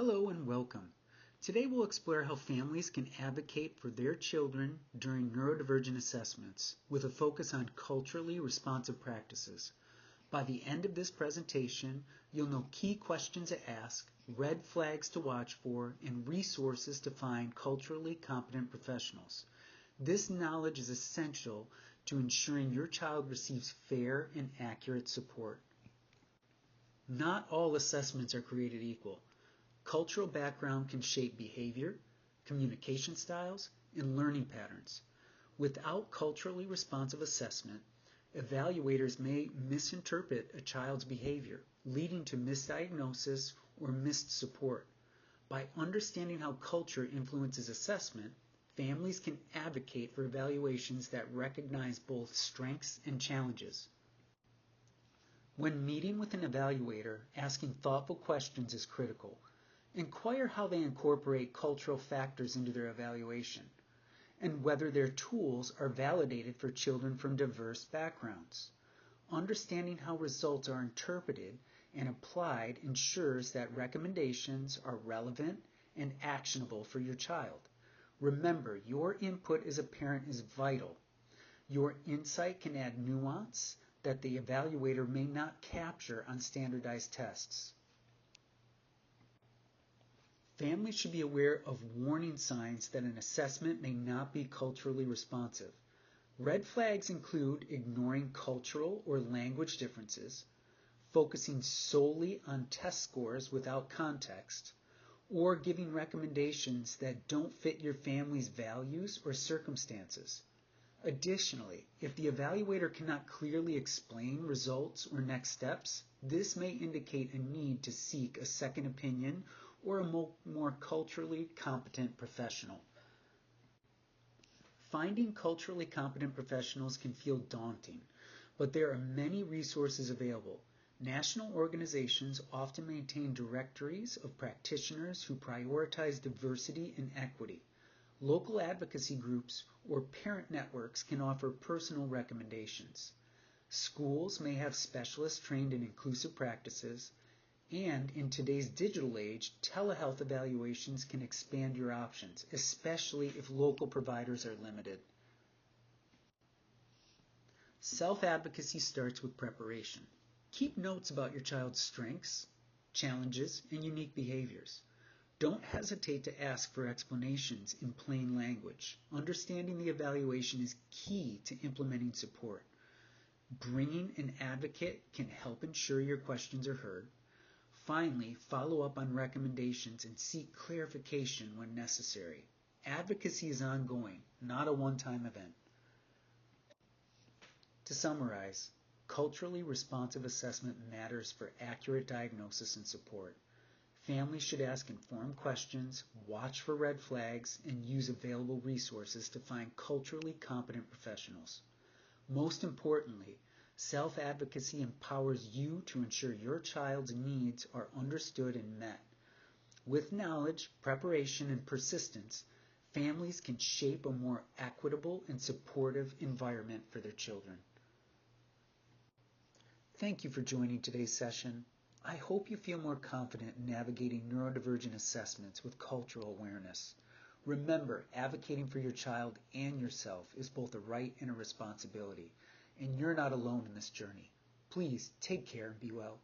Hello and welcome. Today we'll explore how families can advocate for their children during neurodivergent assessments with a focus on culturally responsive practices. By the end of this presentation, you'll know key questions to ask, red flags to watch for, and resources to find culturally competent professionals. This knowledge is essential to ensuring your child receives fair and accurate support. Not all assessments are created equal. Cultural background can shape behavior, communication styles, and learning patterns. Without culturally responsive assessment, evaluators may misinterpret a child's behavior, leading to misdiagnosis or missed support. By understanding how culture influences assessment, families can advocate for evaluations that recognize both strengths and challenges. When meeting with an evaluator, asking thoughtful questions is critical. Inquire how they incorporate cultural factors into their evaluation, and whether their tools are validated for children from diverse backgrounds. Understanding how results are interpreted and applied ensures that recommendations are relevant and actionable for your child. Remember, your input as a parent is vital. Your insight can add nuance that the evaluator may not capture on standardized tests. Families should be aware of warning signs that an assessment may not be culturally responsive. Red flags include ignoring cultural or language differences, focusing solely on test scores without context, or giving recommendations that don't fit your family's values or circumstances. Additionally, if the evaluator cannot clearly explain results or next steps, this may indicate a need to seek a second opinion or a more culturally competent professional. Finding culturally competent professionals can feel daunting, but there are many resources available. National organizations often maintain directories of practitioners who prioritize diversity and equity. Local advocacy groups or parent networks can offer personal recommendations. Schools may have specialists trained in inclusive practices, and in today's digital age, telehealth evaluations can expand your options, especially if local providers are limited. Self-advocacy starts with preparation. Keep notes about your child's strengths, challenges, and unique behaviors. Don't hesitate to ask for explanations in plain language. Understanding the evaluation is key to implementing support. Bringing an advocate can help ensure your questions are heard. Finally, follow up on recommendations and seek clarification when necessary. Advocacy is ongoing, not a one-time event. To summarize, culturally responsive assessment matters for accurate diagnosis and support. Families should ask informed questions, watch for red flags, and use available resources to find culturally competent professionals. Most importantly, self-advocacy empowers you to ensure your child's needs are understood and met. With knowledge, preparation, and persistence, families can shape a more equitable and supportive environment for their children. Thank you for joining today's session. I hope you feel more confident in navigating neurodivergent assessments with cultural awareness. Remember, advocating for your child and yourself is both a right and a responsibility, and you're not alone in this journey. Please take care and be well.